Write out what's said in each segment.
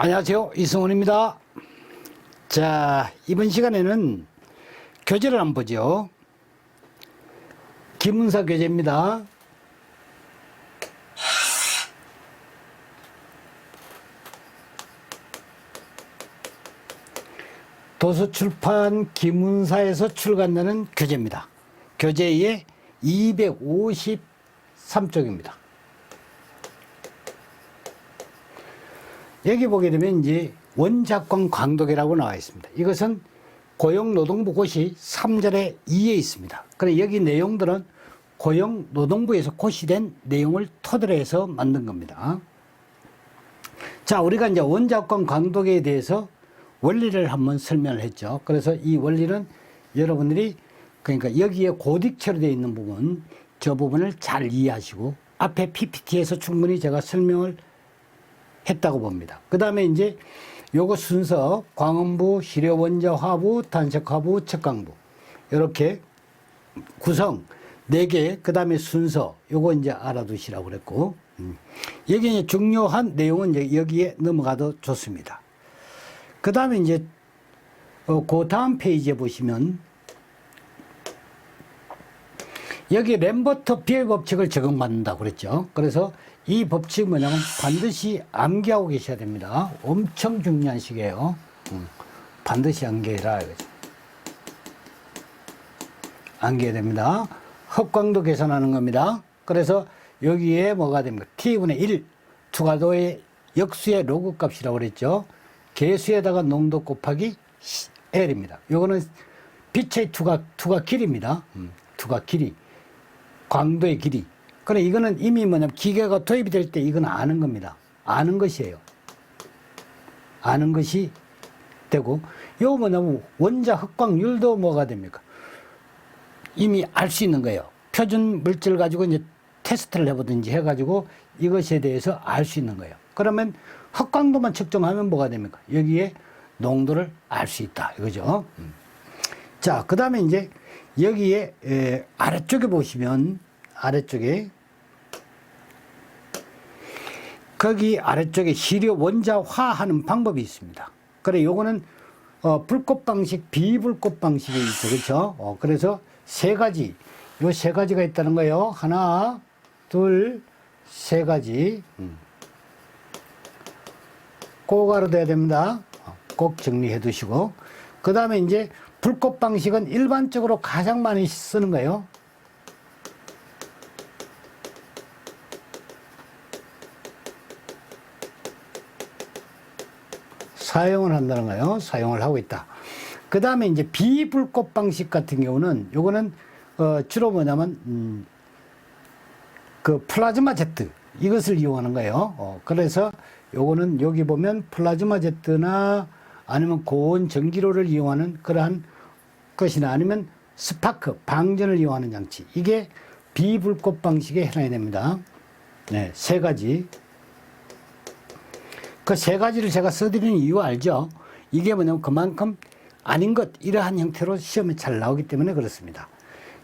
안녕하세요, 이승훈입니다. 자, 이번 시간에는 교재를 한번 보죠. 기문사 교재입니다. 도서출판 기문사에서 출간되는 교재입니다. 교재의 253쪽입니다. 여기 보게 되면 이제 원작권 광독이라고 나와 있습니다. 이것은 고용노동부 고시 3절의 2에 있습니다. 그래 여기 내용들은 고용노동부에서 고시된 내용을 토대로 해서 만든 겁니다. 자, 우리가 이제 원작권 광독에 대해서 원리를 한번 설명을 했죠. 그래서 이 원리는 여러분들이 그러니까 여기에 고딕체로 되어 있는 부분, 저 부분을 잘 이해하시고 앞에 PPT에서 충분히 제가 설명을 했다고 봅니다. 그 다음에 이제 요거 순서 광음부, 시료원자 화부, 단색화부, 척강부 이렇게 구성 4개, 그 다음에 순서 요거 이제 알아두시라고 그랬고 여기 이제 중요한 내용은 이제 여기에 넘어가도 좋습니다. 그 다음에 이제 그 다음 페이지에 보시면 여기 램버트 비엘 법칙을 적용받는다고 그랬죠. 그래서 이 법칙 뭐냐면 반드시 암기하고 계셔야 됩니다. 엄청 중요한 시기예요. 반드시 암기해라. 암기해야 됩니다. 헛광도 계산하는 겁니다. 그래서 여기에 뭐가 됩니까? t분의 1 투과도의 역수의 로그 값이라고 그랬죠. 개수에다가 농도 곱하기 L입니다. 요거는 빛의 투과 길이입니다. 투과 길이. 광도의 길이. 그래, 이거는 이미 뭐냐면 기계가 도입이 될 때 이건 아는 겁니다. 아는 것이에요. 아는 것이 되고, 요 뭐냐면 원자 흑광률도 뭐가 됩니까? 이미 알 수 있는 거예요. 표준 물질 가지고 이제 테스트를 해보든지 해가지고 이것에 대해서 알 수 있는 거예요. 그러면 흑광도만 측정하면 뭐가 됩니까? 여기에 농도를 알 수 있다. 이거죠. 자, 그 다음에 이제 여기에 아래쪽에 보시면 아래쪽에 거기 아래쪽에 시료 원자화하는 방법이 있습니다. 그래 요거는 불꽃 방식, 비불꽃 방식이 있죠. 그렇죠? 그래서 세 가지, 요 세 가지가 있다는 거예요. 하나, 둘, 세 가지. 꼭 알아둬야 됩니다. 꼭 정리해 두시고. 그 다음에 이제 불꽃 방식은 일반적으로 가장 많이 쓰는 거예요. 사용을 한다는 거예요. 사용을 하고 있다. 그 다음에 이제 비불꽃 방식 같은 경우는 요거는 주로 뭐냐면 그 플라즈마 제트 이것을 이용하는 거예요. 그래서 요거는 여기 보면 플라즈마 제트나 아니면 고온 전기로를 이용하는 그러한 것이나 아니면 스파크 방전을 이용하는 장치, 이게 비불꽃 방식에 해당이 됩니다. 네, 세 가지. 그 세 가지를 제가 써드리는 이유 알죠? 이게 뭐냐면 그만큼 아닌 것, 이러한 형태로 시험에 잘 나오기 때문에 그렇습니다.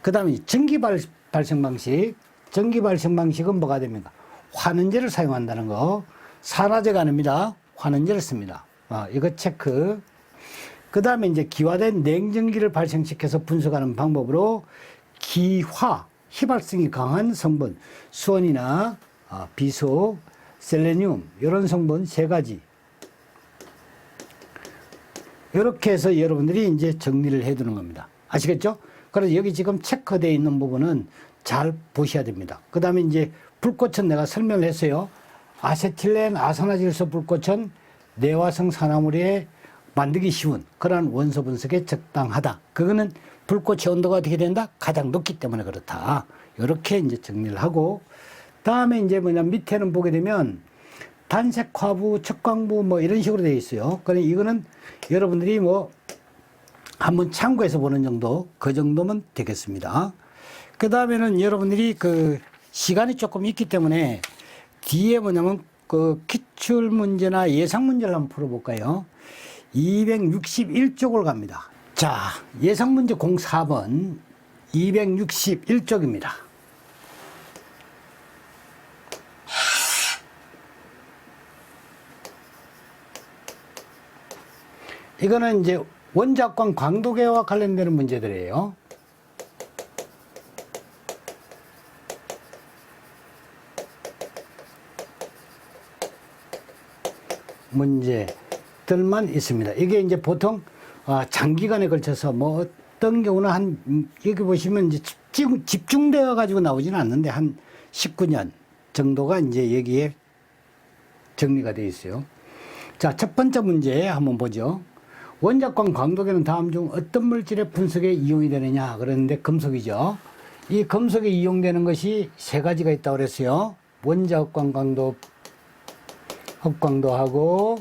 그 다음에 전기 발생 방식. 전기 발생 방식은 뭐가 됩니까? 환원제를 사용한다는 거. 산화제가 아닙니다. 환원제를 씁니다. 이거 체크. 그 다음에 이제 기화된 냉전기를 발생시켜서 분석하는 방법으로 기화, 휘발성이 강한 성분, 수원이나 비소, 셀레늄 이런 성분 세 가지. 이렇게 해서 여러분들이 이제 정리를 해 두는 겁니다. 아시겠죠? 그래서 여기 지금 체크되어 있는 부분은 잘 보셔야 됩니다. 그 다음에 이제 불꽃은 내가 설명을 했어요. 아세틸렌 아산화질소 불꽃은 내화성 산화물에 만들기 쉬운 그러한 원소 분석에 적당하다. 그거는 불꽃의 온도가 어떻게 된다? 가장 높기 때문에 그렇다. 이렇게 이제 정리를 하고, 다음에 이제 뭐냐면 밑에는 보게 되면 단색화부, 척광부 뭐 이런 식으로 되어 있어요. 그래 이거는 여러분들이 뭐 한번 참고해서 보는 정도, 그 정도면 되겠습니다. 그 다음에는 여러분들이 그 시간이 조금 있기 때문에 뒤에 뭐냐면 그 기출 문제나 예상 문제를 한번 풀어볼까요? 261쪽으로 갑니다. 자, 예상 문제 04번 261쪽입니다. 이거는 이제 원자광 광도계와 관련되는 문제들이에요. 문제들만 있습니다. 이게 이제 보통 장기간에 걸쳐서 뭐 어떤 경우는 여기 보시면 이제 집중되어 가지고 나오지는 않는데 한 19년 정도가 이제 여기에 정리가 되어 있어요. 자, 첫 번째 문제 한번 보죠. 원자광 광도계는 다음 중 어떤 물질의 분석에 이용이 되느냐 그러는데 금속이죠. 이 금속에 이용되는 것이 세 가지가 있다고 그랬어요. 원자광 광도, 흑광도하고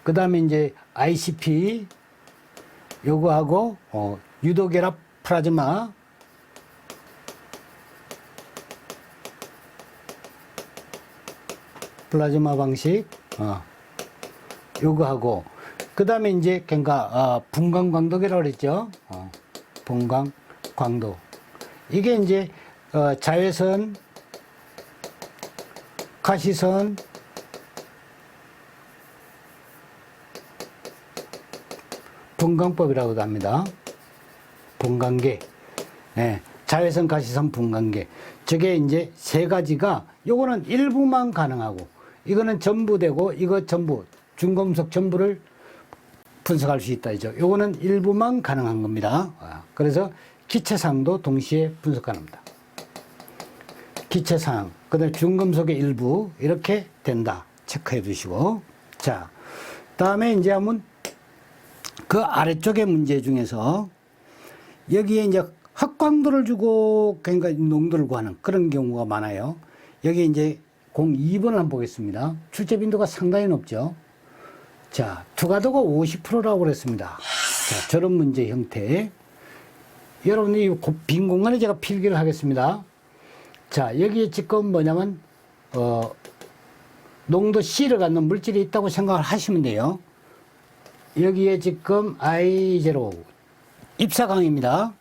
그 다음에 이제 ICP 요거하고 유도결합 플라즈마 방식 요거하고 그 다음에 이제 그러니까 분광광도계라고 그랬죠. 분광광도 이게 이제 자외선, 가시선, 분광법이라고도 합니다. 분광계. 네. 자외선, 가시선, 분광계. 저게 이제 세 가지가 요거는 일부만 가능하고 이거는 전부 되고 이거 전부 중금속 전부를 분석할 수 있다 이죠. 요거는 일부만 가능한 겁니다. 그래서 기체상도 동시에 분석 가능합니다. 기체상, 그다음에 중금속의 일부 이렇게 된다. 체크해 두시고. 자, 다음에 이제 한번 그 아래쪽의 문제 중에서 여기에 이제 흑광도를 주고 그러니까 농도를 구하는 그런 경우가 많아요. 여기 이제 02번을 한번 보겠습니다. 출제 빈도가 상당히 높죠. 자, 투과도가 50%라고 그랬습니다. 자, 저런 문제 형태. 여러분이 빈 공간에 제가 필기를 하겠습니다. 자, 여기에 지금 뭐냐면, 농도 C를 갖는 물질이 있다고 생각을 하시면 돼요. 여기에 지금 I0, 입사강입니다.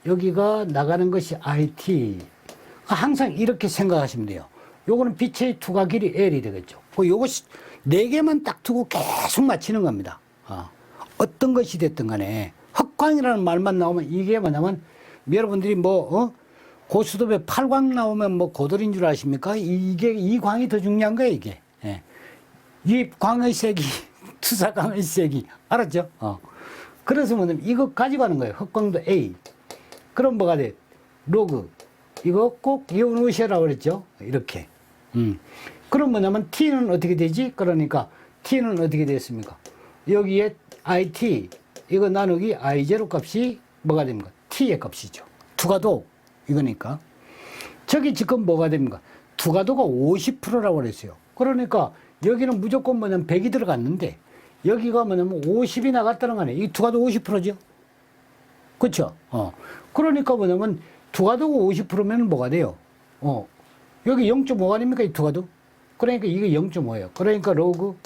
여기가 나가는 것이 IT. 항상 이렇게 생각하시면 돼요. 요거는 빛의 투과 길이 L이 되겠죠. 요거 4개만 딱 두고 계속 맞히는 겁니다. 어떤 것이 됐든 간에 흑광이라는 말만 나오면 이게 뭐냐면 여러분들이 고수톱에 8광 나오면 뭐 고돌인 줄 아십니까? 이게 이 광이 더 중요한 거예요, 이게. 예. 이 광의 색이 투사광의 색이 알았죠? 그래서 뭐냐면 이거 가지고 하는 거예요. 흑광도 A. 그럼 뭐가 돼? 로그. 이거 꼭 이어놓으시라고 그랬죠? 이렇게. 그럼 뭐냐면 T는 어떻게 되지? 그러니까 T는 어떻게 됐습니까? 여기에 IT, 이거 나누기 I0 값이 뭐가 됩니까? T의 값이죠. 투과도, 이거니까. 저기 지금 뭐가 됩니까? 투과도가 50%라고 그랬어요. 그러니까 여기는 무조건 뭐냐면 100이 들어갔는데 여기가 뭐냐면 50이 나갔다는 거네. 이 투과도 50%죠? 그쵸? 그러니까 뭐냐면 투과도가 50%면 뭐가 돼요? 여기 0.5가 아닙니까? 이 투과도? 그러니까 이게 0.5예요. 그러니까 로그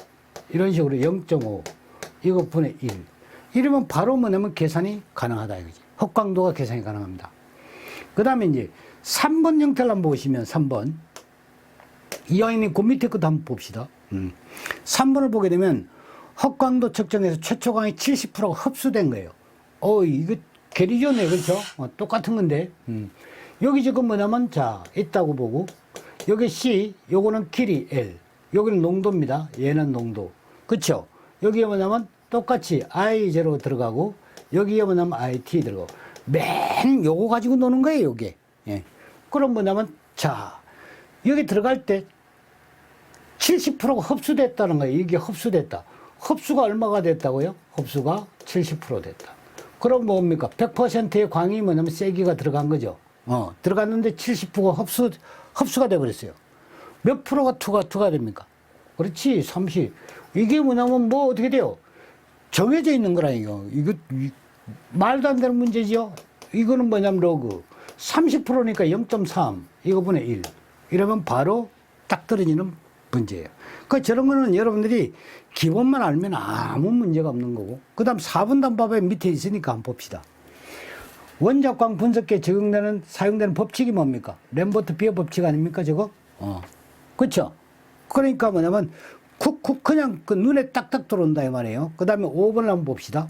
이런 식으로 0.5 이거 분의 1 이러면 바로 뭐냐면 계산이 가능하다 이거지. 흑광도가 계산이 가능합니다. 그 다음에 이제 3번 형태를 한번 보시면 3번 이왕이니 그 밑에 것도 한번 봅시다. 3번을 보게 되면 흑광도 측정에서 최초광이 70%가 흡수된 거예요. 이거 괴리죠네, 그렇죠? 똑같은 건데. 여기 지금 뭐냐면 자 있다고 보고 여기 C 요거는 길이 L 여기는 농도입니다. 얘는 농도. 그쵸? 여기에 뭐냐면 똑같이 I0 들어가고 여기에 뭐냐면 IT 들어가고 맨 요거 가지고 노는 거예요, 요게. 예. 그럼 뭐냐면 자 여기 들어갈 때 70%가 흡수됐다는 거예요. 이게 흡수됐다. 흡수가 얼마가 됐다고요? 흡수가 70% 됐다. 그럼 뭡니까? 100%의 광이 뭐냐면 세기가 들어간 거죠. 들어갔는데 70%가 흡수가 돼버렸어요. 몇 프로가 투가 됩니까? 그렇지, 30. 이게 뭐냐면 뭐 어떻게 돼요? 정해져 있는 거라니요. 이거 말도 안 되는 문제지요. 이거는 뭐냐면 로그 30%니까 0.3 이거 분의 1 이러면 바로 딱 떨어지는 문제예요. 그 저런 거는 여러분들이 기본만 알면 아무 문제가 없는 거고. 그 다음 4번 단법에 밑에 있으니까 한번 봅시다. 원자광 분석기에 사용되는 법칙이 뭡니까? 램버트 비어 법칙 아닙니까, 저거? 그쵸? 그러니까 뭐냐면, 쿡쿡 그냥 그 눈에 딱딱 들어온다 이 말이에요. 그 다음에 5번을 한번 봅시다.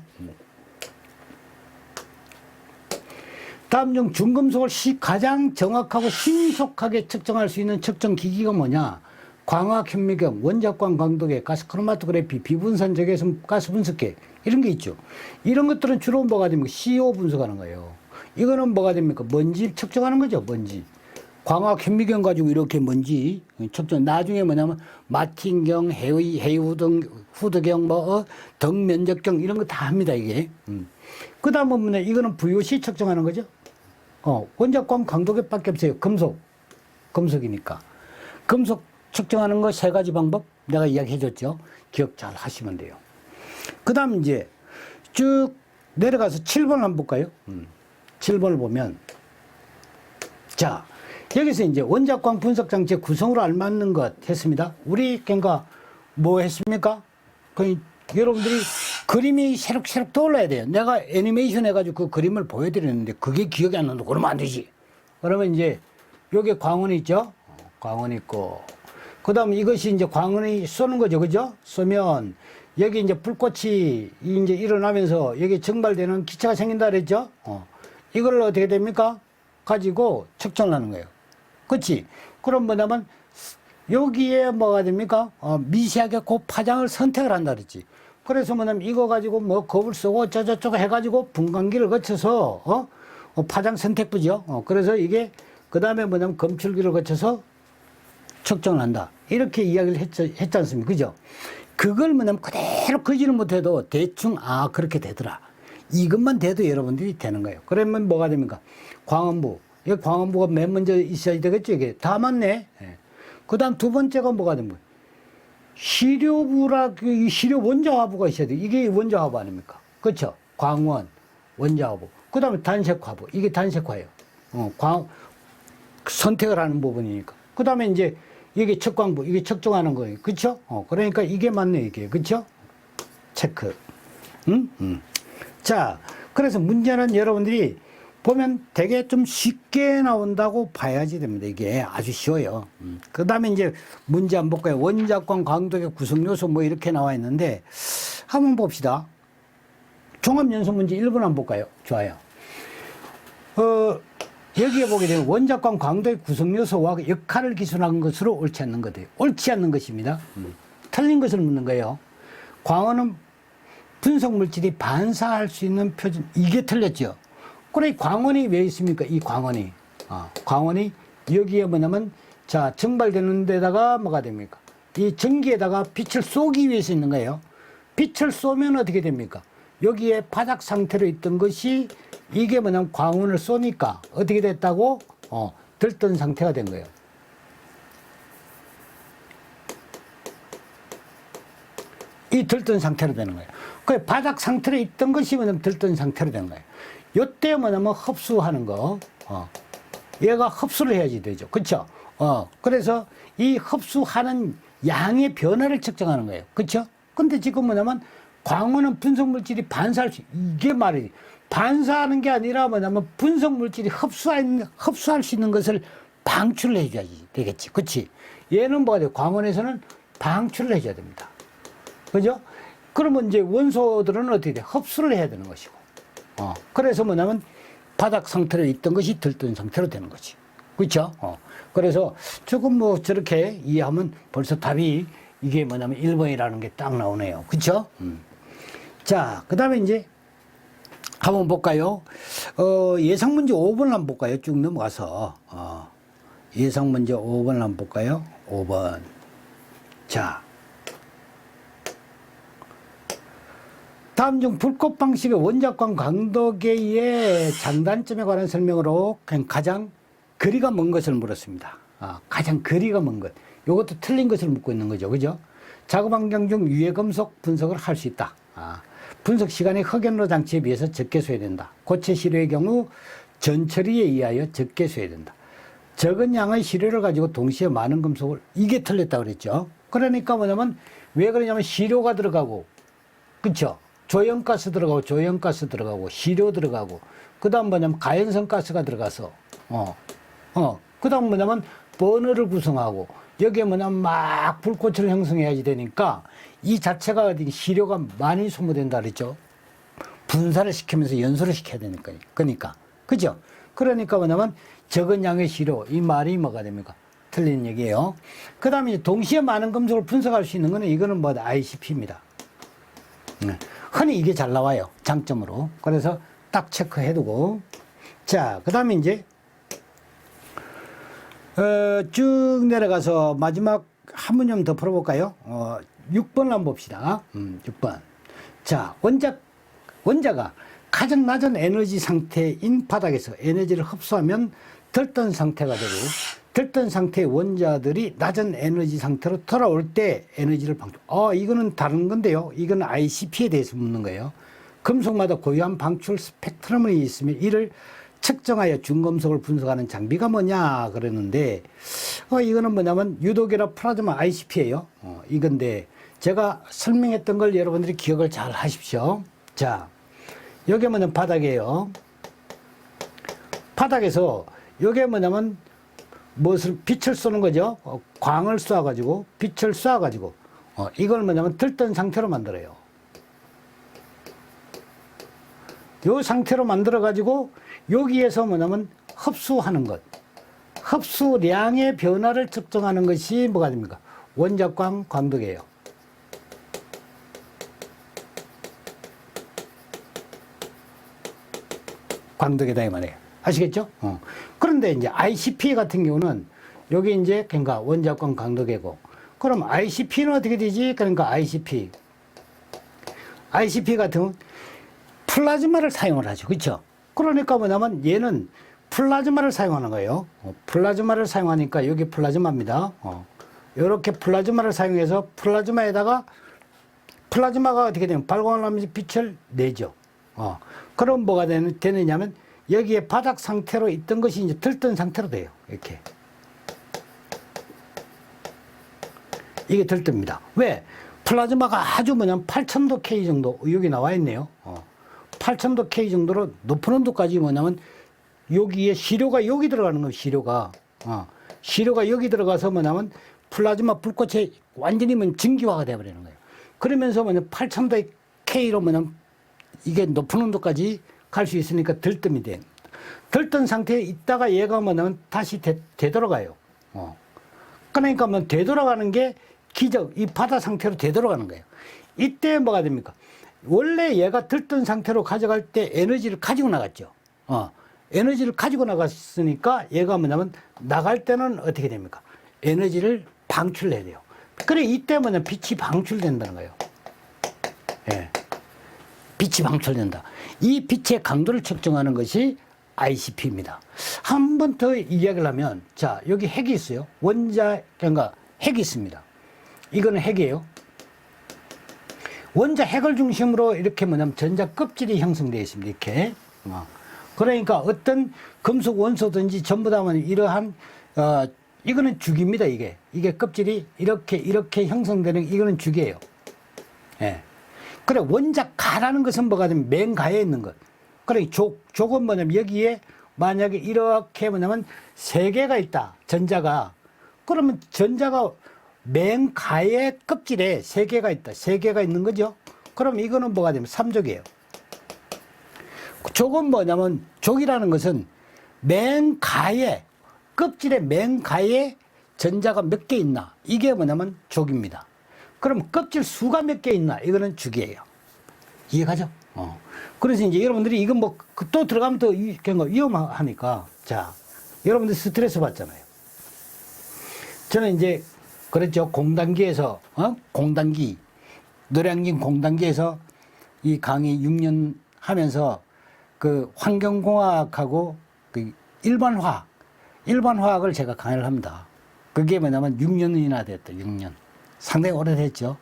다음 중 중금속을 가장 정확하고 신속하게 측정할 수 있는 측정 기기가 뭐냐? 광학 현미경, 원자광 광도계, 가스 크로마토그래피, 비분산 적외선 가스 분석계 이런 게 있죠. 이런 것들은 주로 뭐가 됩니까? CO 분석하는 거예요. 이거는 뭐가 됩니까? 먼지 측정하는 거죠. 먼지. 광학 현미경 가지고 이렇게 먼지 측정. 나중에 뭐냐면 마틴경, 헤이후드경, 등 면적경 이런 거 다 합니다 이게. 그 다음은 뭐냐? 이거는 VOC 측정하는 거죠. 원자광 강도계밖에 없어요. 금속이니까. 금속 측정하는 거 세 가지 방법 내가 이야기해 줬죠. 기억 잘 하시면 돼요. 그 다음 이제 쭉 내려가서 7번 한번 볼까요? 7번을 보면 자 여기서 이제 원자광 분석 장치의 구성으로 알맞는 것 했습니다. 우리 그러니까 뭐 했습니까? 여러분들이 그림이 새록새록 떠올라야 돼요. 내가 애니메이션 해가지고 그 그림을 보여드리는데 그게 기억이 안 난다. 그러면 안 되지. 그러면 이제 여기 광원이 있죠? 광원이 있고 그 다음 이것이 이제 광원이 쏘는 거죠. 그죠? 쏘면 여기 이제 불꽃이 이제 일어나면서 여기 증발되는 기체가 생긴다 그랬죠? 이걸 어떻게 됩니까? 가지고 측정을 하는 거예요. 그렇지? 그럼 뭐냐면 여기에 뭐가 됩니까? 미세하게 그 파장을 선택을 한다 그랬지. 그래서 뭐냐면 이거 가지고 뭐 겁을 쓰고 저저저거 해가지고 분광기를 거쳐서 파장 선택부죠. 그래서 이게 그 다음에 뭐냐면 검출기를 거쳐서 측정을 한다. 이렇게 이야기를 했지 않습니까? 그죠? 그걸 뭐냐면 그대로 그지를 못해도 대충 그렇게 되더라. 이것만 돼도 여러분들이 되는 거예요. 그러면 뭐가 됩니까? 광원부. 이 광원부가 맨 먼저 있어야 되겠죠. 이게 다 맞네. 예. 그 다음 두 번째가 뭐가 됩니까? 시료부라, 시료 원자화부가 있어야 돼. 이게 원자화부 아닙니까? 그렇죠? 광원, 원자화부. 그 다음에 단색화부. 이게 단색화예요. 선택을 하는 부분이니까. 그 다음에 이제 이게 측광부. 이게 측정하는 거예요. 그렇죠? 그러니까 이게 맞네, 이게. 그렇죠? 체크. 자, 그래서 문제는 여러분들이 보면 되게 좀 쉽게 나온다고 봐야지 됩니다. 이게 아주 쉬워요. 그 다음에 이제 문제 한번 볼까요? 원자광 광도계 구성요소 뭐 이렇게 나와 있는데 한번 봅시다. 종합연속 문제 1번 한번 볼까요? 좋아요. 여기에 보게 되면 원자광 광도의 구성요소와 역할을 기술한 것으로 옳지 않는 것이에요. 옳지 않는 것입니다. 틀린 것을 묻는 거예요. 광원은 분석 물질이 반사할 수 있는 표준, 이게 틀렸죠. 그래, 광원이 왜 있습니까? 이 광원이. 광원이 여기에 뭐냐면, 자, 증발되는 데다가 뭐가 됩니까? 이 전기에다가 빛을 쏘기 위해서 있는 거예요. 빛을 쏘면 어떻게 됩니까? 여기에 바닥 상태로 있던 것이 이게 뭐냐면 광원을 쏘니까 어떻게 됐다고? 들뜬 상태가 된 거예요. 이 들뜬 상태로 되는 거예요. 그 바닥 상태로 있던 것이 뭐냐면 들뜬 상태로 되는 거예요. 요때 뭐냐면 흡수하는 거, 얘가 흡수를 해야지 되죠. 그쵸? 그래서 이 흡수하는 양의 변화를 측정하는 거예요. 그쵸? 근데 지금 뭐냐면 광원은 분석물질이 반사할 수, 이게 말이, 반사하는 게 아니라 뭐냐면 분석물질이 흡수할 수 있는 것을 방출을 해줘야지 되겠지. 그치? 얘는 뭐가 돼요? 광원에서는 방출을 해줘야 됩니다. 그죠? 그러면 이제 원소들은 어떻게 돼? 흡수를 해야 되는 것이고. 그래서 뭐냐면 바닥 상태로 있던 것이 들뜬 상태로 되는 거지. 그렇죠? 그래서 조금 뭐 저렇게 이해하면 벌써 답이 이게 뭐냐면 1번이라는 게 딱 나오네요. 그렇죠? 자, 그 다음에 이제 한번 볼까요? 예상 문제 5번 한번 볼까요? 쭉 넘어가서. 예상 문제 5번 한번 볼까요? 5번. 자. 다음 중 불꽃 방식의 원자광 광도계의 장단점에 관한 설명으로 그냥 가장 거리가 먼 것을 물었습니다. 가장 거리가 먼 것. 이것도 틀린 것을 묻고 있는 거죠. 그죠? 작업 환경 중 유해 금속 분석을 할 수 있다. 분석 시간이 흑연로 장치에 비해서 적게 소요된다. 고체 시료의 경우 전처리에 의하여 적게 소요된다. 적은 양의 시료를 가지고 동시에 많은 금속을, 이게 틀렸다고 그랬죠. 그러니까 뭐냐면 왜 그러냐면 시료가 들어가고, 그쵸? 조연가스 들어가고, 시료 들어가고, 그 다음 뭐냐면 가연성 가스가 들어가서, 그 다음 뭐냐면 버너를 구성하고, 여기에 뭐냐면 막 불꽃을 형성해야지 되니까 이 자체가 어디 시료가 많이 소모된다 그랬죠. 분사를 시키면서 연소를 시켜야 되니까. 그러니까. 그죠? 그러니까 뭐냐면 적은 양의 시료, 이 말이 뭐가 됩니까? 틀린 얘기예요. 그 다음에 동시에 많은 금속을 분석할 수 있는 거는 이거는 뭐 ICP입니다. 흔히 이게 잘 나와요. 장점으로. 그래서 딱 체크해 두고. 자, 그 다음에 이제, 쭉 내려가서 마지막 한 문좀 더 풀어볼까요? 6번 한번 봅시다. 6번. 자, 원자가 가장 낮은 에너지 상태인 바닥에서 에너지를 흡수하면 들뜬 상태가 되고, 들뜬 상태의 원자들이 낮은 에너지 상태로 돌아올 때 에너지를 방출. 이거는 다른 건데요. 이건 ICP에 대해서 묻는 거예요. 금속마다 고유한 방출 스펙트럼이 있으면 이를 측정하여 중금속을 분석하는 장비가 뭐냐 그러는데, 이거는 뭐냐면 유독이라 플라즈마 ICP예요. 이건데 제가 설명했던 걸 여러분들이 기억을 잘 하십시오. 자, 여기 뭐냐면 바닥이에요. 바닥에서 여기 뭐냐면 무엇을 빛을 쏘는 거죠. 광을 쏴가지고 빛을 쏴가지고 이걸 뭐냐면 들뜬 상태로 만들어요. 이 상태로 만들어가지고 여기에서 뭐냐면 흡수하는 것, 흡수량의 변화를 측정하는 것이 뭐가 됩니까? 원자광 광덕이에요. 광덕이다 이 말이에요. 아시겠죠? 그런데 이제 ICP 같은 경우는 여기 이제 그러니까 원자광 광덕이고, 그럼 ICP는 어떻게 되지? 그러니까 ICP 같은 경우는 플라즈마를 사용을 하죠. 그렇죠? 그러니까 뭐냐면 얘는 플라즈마를 사용하는 거예요. 플라즈마를 사용하니까 여기 플라즈마입니다. 이렇게 플라즈마를 사용해서 플라즈마에다가 플라즈마가 어떻게 되면 발광을 하면서 빛을 내죠. 그럼 뭐가 되느냐면 여기에 바닥 상태로 있던 것이 이제 들뜬 상태로 돼요. 이렇게. 이게 들뜹니다. 왜? 플라즈마가 아주 뭐냐면 8000도 K 정도, 여기 나와 있네요. 8000도 K 정도로 높은 온도까지 뭐냐면 여기에 시료가 여기 들어가는 거예요. 시료가 여기 들어가서 뭐냐면 플라즈마 불꽃에 완전히 증기화가 되어버리는 거예요. 그러면서 뭐냐면 8000도 K로 뭐냐면 이게 높은 온도까지 갈 수 있으니까 들뜸이 돼. 들뜬 상태에 있다가 얘가 뭐냐면 다시 되돌아가요. 그러니까 뭐 되돌아가는 게 기적, 이 바다 상태로 되돌아가는 거예요. 이때 뭐가 됩니까? 원래 얘가 들뜬 상태로 가져갈 때 에너지를 가지고 나갔죠. 에너지를 가지고 나갔으니까 얘가 뭐냐면 나갈 때는 어떻게 됩니까? 에너지를 방출해야 돼요. 그래, 이때 뭐냐면 빛이 방출된다는 거예요. 예. 빛이 방출된다. 이 빛의 강도를 측정하는 것이 ICP입니다. 한 번 더 이야기를 하면, 자, 여기 핵이 있어요. 그러니까 핵이 있습니다. 이거는 핵이에요. 원자 핵을 중심으로 이렇게 뭐냐면 전자 껍질이 형성되어 있습니다. 이렇게. 그러니까 어떤 금속 원소든지 전부 다 이러한, 이거는 죽입니다. 이게 껍질이 이렇게 형성되는, 이거는 죽이에요. 예. 그래, 원자가라는 것은 뭐가 되면 맨가에 있는 것. 그래, 족은 뭐냐면 여기에 만약에 이렇게 뭐냐면 세 개가 있다. 전자가. 그러면 전자가 맨가의 껍질에 세 개가 있다. 세 개가 있는 거죠. 그럼 이거는 뭐가 되면 삼족이에요. 족은 뭐냐면, 족이라는 것은 맨가에, 껍질의 맨가에 전자가 몇 개 있나. 이게 뭐냐면 족입니다. 그럼 껍질 수가 몇 개 있나? 이거는 죽이에요. 이해가죠? 그래서 이제 여러분들이 이건 뭐 또 들어가면 또 위험하니까. 자, 여러분들 스트레스 받잖아요. 저는 이제 그랬죠. 공단기에서, 공단기, 노량진 공단기에서 이 강의 6년 하면서 그 환경공학하고 그 일반화학을 제가 강의를 합니다. 그게 뭐냐면 6년이나 됐다, 6년. 상당히 오래됐죠.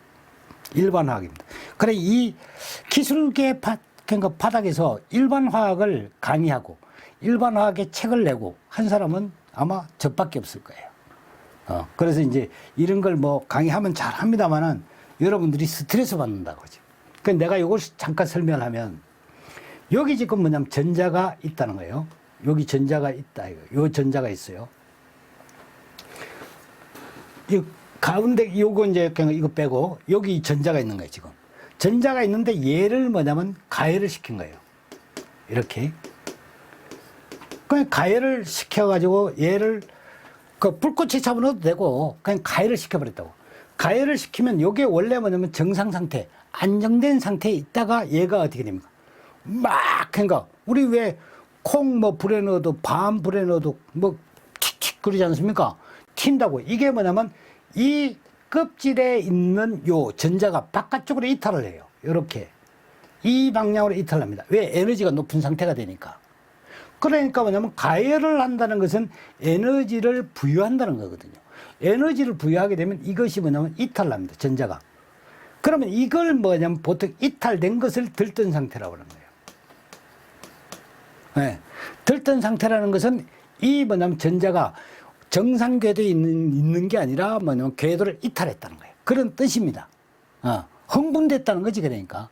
일반화학입니다. 그래, 이 기술계 그러니까 바닥에서 일반화학을 강의하고 일반화학의 책을 내고 한 사람은 아마 저밖에 없을 거예요. 그래서 이제 이런 걸 뭐 강의하면 잘 합니다만은 여러분들이 스트레스 받는다고 하죠. 그 내가 이걸 잠깐 설명하면, 여기 지금 뭐냐면 전자가 있다는 거예요. 여기 전자가 있다. 요 전자가 있어요. 이 가운데 요거 이제 그냥 이거 빼고 여기 전자가 있는 거예요, 지금. 전자가 있는데 얘를 뭐냐면 가열을 시킨 거예요. 이렇게. 그냥 가열을 시켜가지고 얘를 그 불꽃에 잡아넣어도 되고 그냥 가열을 시켜버렸다고. 가열을 시키면 요게 원래 뭐냐면 정상 상태, 안정된 상태에 있다가 얘가 어떻게 됩니까? 막, 그러니까 우리 왜 콩 뭐 불에 넣어도 밤 불에 넣어도 뭐 틱틱 그러지 않습니까? 튄다고. 이게 뭐냐면 이 껍질에 있는 요 전자가 바깥쪽으로 이탈을 해요. 이렇게. 이 방향으로 이탈합니다. 왜? 에너지가 높은 상태가 되니까. 그러니까 뭐냐면 가열을 한다는 것은 에너지를 부여한다는 거거든요. 에너지를 부여하게 되면 이것이 뭐냐면 이탈납니다. 전자가. 그러면 이걸 뭐냐면 보통 이탈된 것을 들뜬 상태라고 하는 거예요. 네. 들뜬 상태라는 것은 이 뭐냐면 전자가 정상 궤도에 있는 게 아니라 뭐냐면 궤도를 이탈했다는 거예요. 그런 뜻입니다. 흥분됐다는 거지, 그러니까.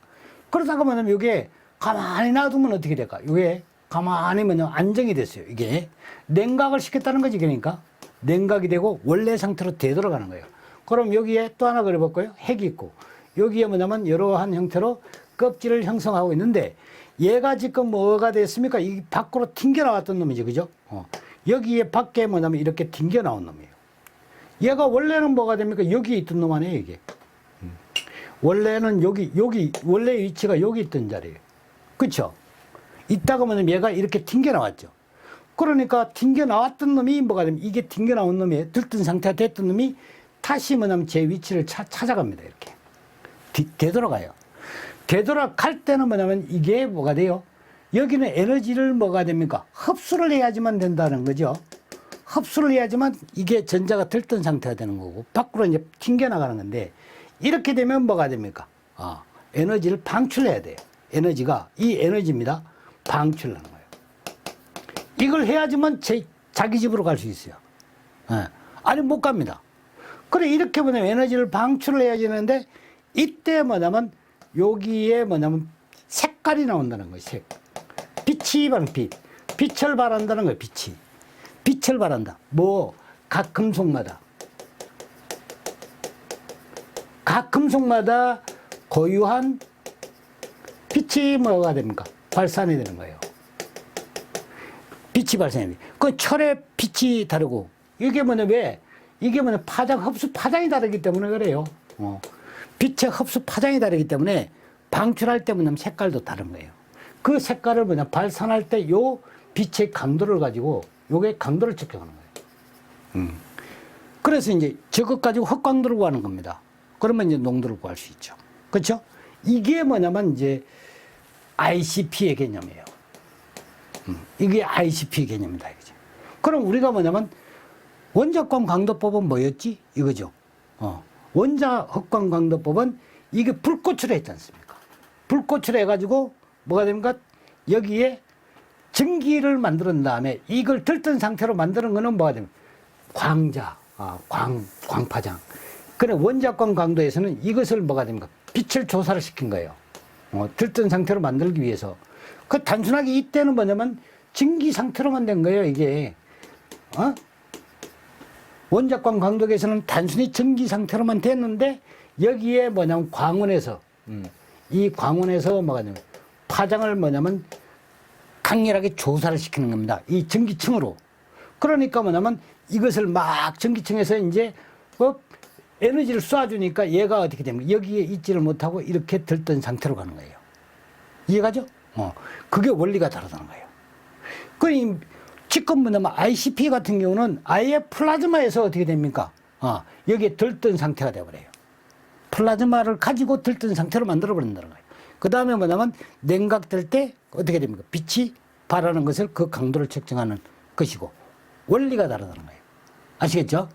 그러다가 뭐냐면 이게 가만히 놔두면 어떻게 될까? 이게 가만히 뭐냐면 안정이 됐어요. 이게 냉각을 시켰다는 거지, 그러니까. 냉각이 되고 원래 상태로 되돌아가는 거예요. 그럼 여기에 또 하나 그려볼까요? 핵이 있고 여기에 뭐냐면 이러한 형태로 껍질을 형성하고 있는데 얘가 지금 뭐가 됐습니까? 이 밖으로 튕겨 나왔던 놈이지, 그죠? 여기에 밖에 뭐냐면 이렇게 튕겨 나온 놈이에요. 얘가 원래는 뭐가 됩니까? 여기 있던 놈 아니에요, 이게. 원래는 여기 원래 위치가 여기 있던 자리예요. 그쵸? 이따가 뭐냐면 얘가 이렇게 튕겨 나왔죠. 그러니까 튕겨 나왔던 놈이 뭐가 되면 이게 튕겨 나온 놈이 들뜬 상태가 됐던 놈이 다시 뭐냐면 제 위치를 찾아갑니다. 이렇게. 되돌아가요. 되돌아갈 때는 뭐냐면 이게 뭐가 돼요? 여기는 에너지를 뭐가 됩니까? 흡수를 해야지만 된다는 거죠. 흡수를 해야지만 이게 전자가 들뜬 상태가 되는 거고 밖으로 이제 튕겨 나가는 건데 이렇게 되면 뭐가 됩니까? 에너지를 방출해야 돼요. 에너지가 이 에너지입니다. 방출하는 거예요. 이걸 해야지만 자기 집으로 갈 수 있어요. 아니 못 갑니다. 그래 이렇게 보면 에너지를 방출을 해야 되는데 이때 뭐냐면 여기에 뭐냐면 색깔이 나온다는 거예요. 빛이 바른 빛. 빛을 발한다는 거예요. 빛을 발한다. 뭐 각 금속마다 고유한 빛이 뭐가 됩니까? 발산이 되는 거예요. 빛이 발산이 돼. 그 철의 빛이 다르고 이게 뭐냐 왜? 이게 뭐냐 흡수 파장이 다르기 때문에 그래요. 빛의 흡수 파장이 다르기 때문에 방출할 때 뭐냐면 색깔도 다른 거예요. 그 색깔을 뭐냐 발산할 때 요 빛의 강도를 가지고 요게 강도를 측정하는 거예요. 그래서 이제 저것 가지고 흑광도를 구하는 겁니다. 그러면 이제 농도를 구할 수 있죠. 그렇죠? 이게 뭐냐면 이제 ICP의 개념이에요. 이게 ICP의 개념이다. 이거죠. 그럼 우리가 뭐냐면 원자광 강도법은 뭐였지? 이거죠. 원자 흑광 강도법은 이게 불꽃으로 했지 않습니까? 불꽃으로 해가지고 뭐가 됩니까? 여기에 전기를 만드는 다음에 이걸 들뜬 상태로 만드는 거는 뭐가 됩니까? 광파장. 그래 원자광 강도에서는 이것을 뭐가 됩니까? 빛을 조사를 시킨 거예요. 들뜬 상태로 만들기 위해서. 그 단순하게 이때는 뭐냐면 전기 상태로만 된 거예요, 이게. 원자광 강도에서는 단순히 전기 상태로만 됐는데 여기에 뭐냐면 광원에서 이 광원에서 뭐가 되냐면 파장을 뭐냐면 강렬하게 조사를 시키는 겁니다. 이 전기층으로. 그러니까 뭐냐면 이것을 막 전기층에서 이제 에너지를 쏴주니까 얘가 어떻게 됩니까? 여기에 있지를 못하고 이렇게 들뜬 상태로 가는 거예요. 이해가죠? 그게 원리가 다르다는 거예요. 그 지금 뭐냐면 ICP 같은 경우는 아예 플라즈마에서 어떻게 됩니까? 여기에 들뜬 상태가 되어버려요. 플라즈마를 가지고 들뜬 상태로 만들어버린다는 거예요. 그 다음에 뭐냐면 냉각될 때 어떻게 됩니까? 빛이 발하는 것을 그 강도를 측정하는 것이고 원리가 다르다는 거예요. 아시겠죠?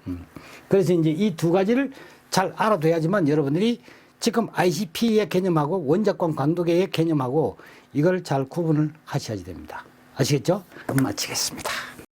그래서 이제 이 두 가지를 잘 알아둬야지만 여러분들이 지금 ICP의 개념하고 원자광 강도계의 개념하고 이걸 잘 구분을 하셔야 됩니다. 아시겠죠? 마치겠습니다.